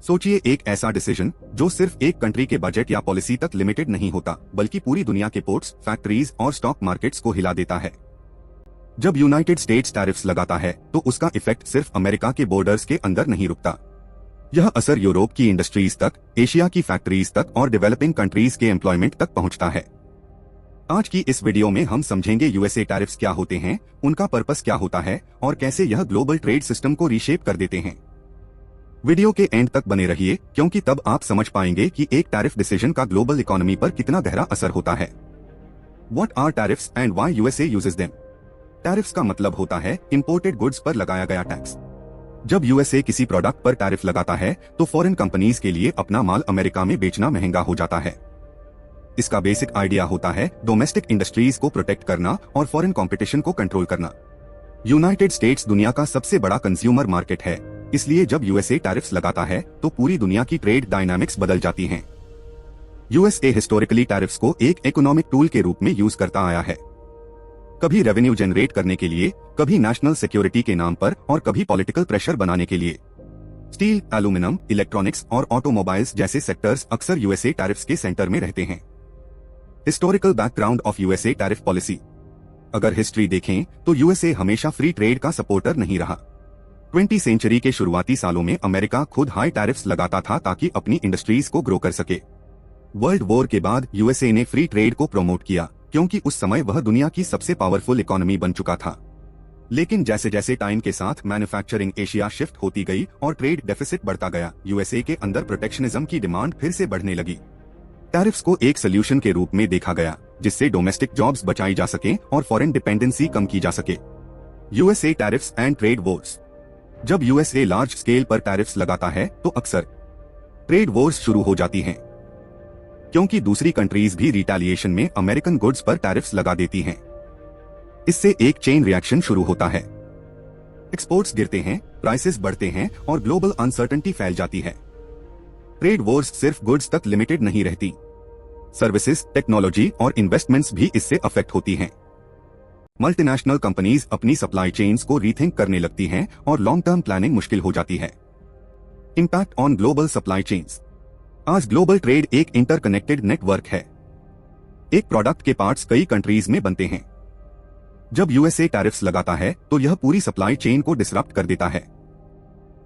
सोचिए एक ऐसा डिसीजन जो सिर्फ एक कंट्री के बजट या पॉलिसी तक लिमिटेड नहीं होता, बल्कि पूरी दुनिया के पोर्ट्स, फैक्ट्रीज और स्टॉक मार्केट्स को हिला देता है। जब यूनाइटेड स्टेट्स टैरिफ्स लगाता है तो उसका इफेक्ट सिर्फ अमेरिका के बॉर्डर्स के अंदर नहीं रुकता। यह असर यूरोप की इंडस्ट्रीज तक, एशिया की फैक्ट्रीज तक और डेवलपिंग कंट्रीज के एम्प्लॉयमेंट तक पहुंचता है। आज की इस वीडियो में हम समझेंगे यूएसए टैरिफ्स क्या होते हैं, उनका पर्पस क्या होता है और कैसे यह ग्लोबल ट्रेड सिस्टम को रीशेप कर देते हैं। वीडियो के एंड तक बने रहिए, क्योंकि तब आप समझ पाएंगे कि एक टैरिफ डिसीजन का ग्लोबल इकोनॉमी पर कितना गहरा असर होता है। What are tariffs and why USA uses them? Tariffs का मतलब होता है इंपोर्टेड गुड्स पर लगाया गया टैक्स। जब यूएसए किसी प्रोडक्ट पर टैरिफ लगाता है तो फॉरेन कंपनीज के लिए अपना माल अमेरिका में बेचना महंगा हो जाता है। इसका बेसिक आइडिया होता है डोमेस्टिक इंडस्ट्रीज को प्रोटेक्ट करना और फॉरेन कंपटीशन को कंट्रोल करना। यूनाइटेड स्टेट्स दुनिया का सबसे बड़ा कंज्यूमर मार्केट है, इसलिए जब यूएसए टैरिफ्स लगाता है तो पूरी दुनिया की ट्रेड डायनामिक्स बदल जाती हैं। यूएसए हिस्टोरिकली टैरिफ्स को एक इकोनॉमिक टूल के रूप में यूज करता आया है, कभी रेवेन्यू जनरेट करने के लिए, कभी नेशनल सिक्योरिटी के नाम पर और कभी पॉलिटिकल प्रेशर बनाने के लिए। स्टील, एल्यूमिनियम, इलेक्ट्रॉनिक्स और ऑटोमोबाइल्स जैसे सेक्टर्स अक्सर यूएसए टैरिफ्स के सेंटर में रहते हैं। Historical background of USA tariff policy. अगर हिस्ट्री देखें तो यूएसए हमेशा फ्री ट्रेड का सपोर्टर नहीं रहा। 20वीं सेंचुरी के शुरुआती सालों में अमेरिका खुद हाई टैरिफ्स लगाता था ताकि अपनी इंडस्ट्रीज को ग्रो कर सके। वर्ल्ड वॉर के बाद यूएसए ने फ्री ट्रेड को प्रमोट किया, क्योंकि उस समय वह दुनिया की सबसे पावरफुल इकोनॉमी बन चुका था। लेकिन जैसे जैसे टाइम के साथ मैन्युफैक्चरिंग एशिया शिफ्ट होती गई और ट्रेड डेफिसिट बढ़ता गया, यूएसए के अंदर प्रोटेक्शनिज्म की डिमांड फिर से बढ़ने लगी। टैरिफ्स को एक सोल्यूशन के रूप में देखा गया, जिससे डोमेस्टिक जॉब्स बचाई जा सके और फॉरेन डिपेंडेंसी कम की जा सके। USA tariffs and trade Wars. जब यूएसए लार्ज स्केल पर टैरिफ्स लगाता है तो अक्सर ट्रेड वॉर्स शुरू हो जाती हैं, क्योंकि दूसरी कंट्रीज भी रिटेलिएशन में अमेरिकन गुड्स पर टैरिफ्स लगा देती हैं। इससे एक चेन रिएक्शन शुरू होता है। एक्सपोर्ट्स गिरते हैं, प्राइसेस बढ़ते हैं और ग्लोबल अनसर्टेनिटी फैल जाती है। ट्रेड वॉर्स सिर्फ गुड्स तक लिमिटेड नहीं रहती, सर्विसेज, टेक्नोलॉजी और इन्वेस्टमेंट्स भी इससे अफेक्ट होती हैं। मल्टीनेशनल कंपनीज अपनी सप्लाई चेन्स को रीथिंक करने लगती हैं और लॉन्ग टर्म प्लानिंग मुश्किल हो जाती है। Impact on global supply chains. आज ग्लोबल ट्रेड एक इंटरकनेक्टेड नेटवर्क है। एक प्रोडक्ट के पार्ट्स कई कंट्रीज में बनते हैं। जब यूएसए टैरिफ्स लगाता है तो यह पूरी सप्लाई चेन को डिसरप्ट कर देता है।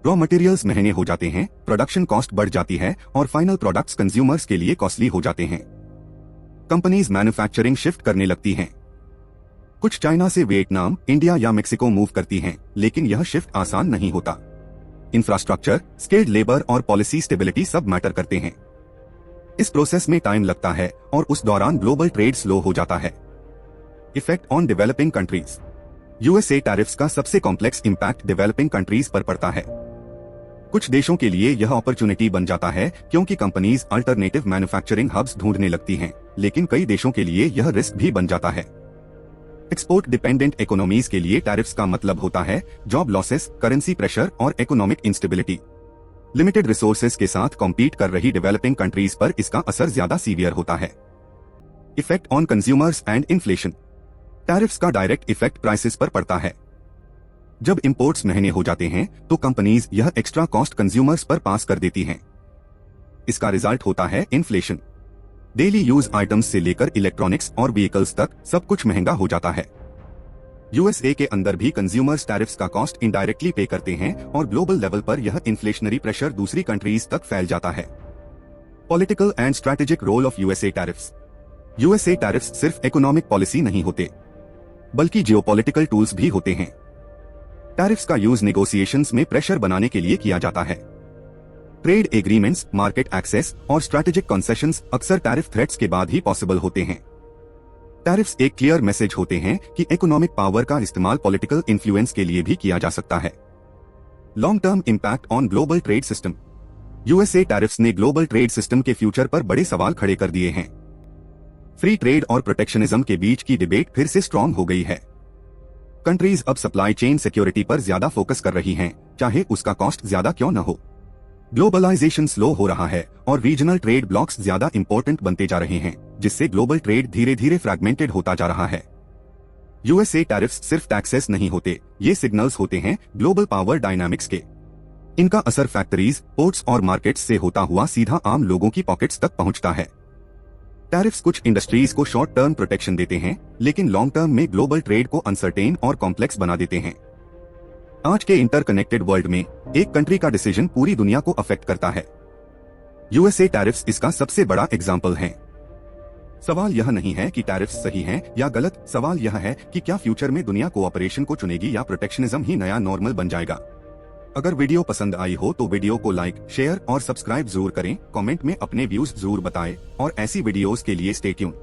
रॉ मटेरियल्स महंगे हो जाते हैं, प्रोडक्शन कॉस्ट बढ़ जाती है और फाइनल प्रोडक्ट्स कंज्यूमर्स के लिए कॉस्टली हो जाते हैं। कंपनीज मैन्युफैक्चरिंग शिफ्ट करने लगती हैं। कुछ चाइना से वियतनाम, इंडिया या मेक्सिको मूव करती हैं, लेकिन यह शिफ्ट आसान नहीं होता। इंफ्रास्ट्रक्चर, स्किल्ड लेबर और पॉलिसी स्टेबिलिटी सब मैटर करते हैं। इस प्रोसेस में टाइम लगता है और उस दौरान ग्लोबल ट्रेड स्लो हो जाता है। Effect on developing countries. USA tariffs का सबसे कॉम्प्लेक्स इंपैक्ट डेवलपिंग कंट्रीज पर पड़ता है। कुछ देशों के लिए यह अपॉर्चुनिटी बन जाता है, क्योंकि कंपनीज अल्टरनेटिव मैन्युफैक्चरिंग हब्स ढूंढने लगती हैं, लेकिन कई देशों के लिए यह रिस्क भी बन जाता है। एक्सपोर्ट डिपेंडेंट इकोनॉमीज के लिए टैरिफ्स का मतलब होता है जॉब लॉसेस, करेंसी प्रेशर और इकोनॉमिक इंस्टेबिलिटी। लिमिटेड रिसोर्सेज के साथ कॉम्पीट कर रही डेवलपिंग कंट्रीज पर इसका असर ज्यादा सीवियर होता है। Effect on consumers and inflation. Tariffs का डायरेक्ट इफेक्ट प्राइसेस पर पड़ता है। जब इंपोर्ट्स महंगे हो जाते हैं तो कंपनीज यह एक्स्ट्रा कॉस्ट कंज्यूमर्स पर पास कर देती हैं। इसका रिजल्ट होता है इन्फ्लेशन। डेली यूज आइटम्स से लेकर इलेक्ट्रॉनिक्स और व्हीकल्स तक सब कुछ महंगा हो जाता है। यूएसए के अंदर भी कंज्यूमर्स टैरिफ्स का कॉस्ट इनडायरेक्टली पे करते हैं और ग्लोबल लेवल पर यह इन्फ्लेशनरी प्रेशर दूसरी कंट्रीज तक फैल जाता है। Political and strategic role of USA tariffs. USA tariffs सिर्फ इकोनॉमिक पॉलिसी नहीं होते, बल्कि जियोपॉलिटिकल टूल्स भी होते हैं। टैरिफ्स का यूज नेगोशिएशंस में प्रेशर बनाने के लिए किया जाता है। ट्रेड एग्रीमेंट्स, मार्केट एक्सेस और स्ट्रैटेजिक कंसेशंस अक्सर टैरिफ थ्रेट्स के बाद ही पॉसिबल होते हैं। टैरिफ्स एक क्लियर मैसेज होते हैं कि इकोनॉमिक पावर का इस्तेमाल पॉलिटिकल इन्फ्लुएंस के लिए भी किया जा सकता है। Long term impact on global trade system. USA tariffs ने ग्लोबल ट्रेड सिस्टम के फ्यूचर पर बड़े सवाल खड़े कर दिए हैं। फ्री ट्रेड और प्रोटेक्शनिज्म के बीच की डिबेट फिर से स्ट्रॉन्ग हो गई है। कंट्रीज अब सप्लाई चेन सिक्योरिटी पर ज्यादा फोकस कर रही हैं, चाहे उसका कॉस्ट ज्यादा क्यों न हो। ग्लोबलाइजेशन स्लो हो रहा है और रीजनल ट्रेड ब्लॉक्स ज्यादा इंपॉर्टेंट बनते जा रहे हैं, जिससे ग्लोबल ट्रेड धीरे धीरे फ्रैगमेंटेड होता जा रहा है। यूएसए टैरिफ्स सिर्फ टैक्सेस नहीं होते, ये सिग्नल्स होते हैं ग्लोबल पावर डायनामिक्स के। इनका असर फैक्ट्रीज, पोर्ट्स और मार्केट्स से होता हुआ सीधा आम लोगों की पॉकेट्स तक पहुंचता है। टैरिफ्स कुछ इंडस्ट्रीज को शॉर्ट टर्म प्रोटेक्शन देते हैं, लेकिन लॉन्ग टर्म में ग्लोबल ट्रेड को अनसर्टेन और कॉम्प्लेक्स बना देते हैं। आज के इंटरकनेक्टेड वर्ल्ड में एक कंट्री का डिसीजन पूरी दुनिया को अफेक्ट करता है। यूएसए टैरिफ्स इसका सबसे बड़ा एग्जाम्पल है। सवाल यह नहीं है कि टैरिफ्स सही हैं या गलत, सवाल यह है कि क्या फ्यूचर में दुनिया कोऑपरेशन को चुनेगी या प्रोटेक्शनिज्म ही नया नॉर्मल बन जाएगा। अगर वीडियो पसंद आई हो तो वीडियो को लाइक, शेयर और सब्सक्राइब जरूर करें। कमेंट में अपने व्यूज जरूर बताएं और ऐसी वीडियोस के लिए स्टे ट्यून।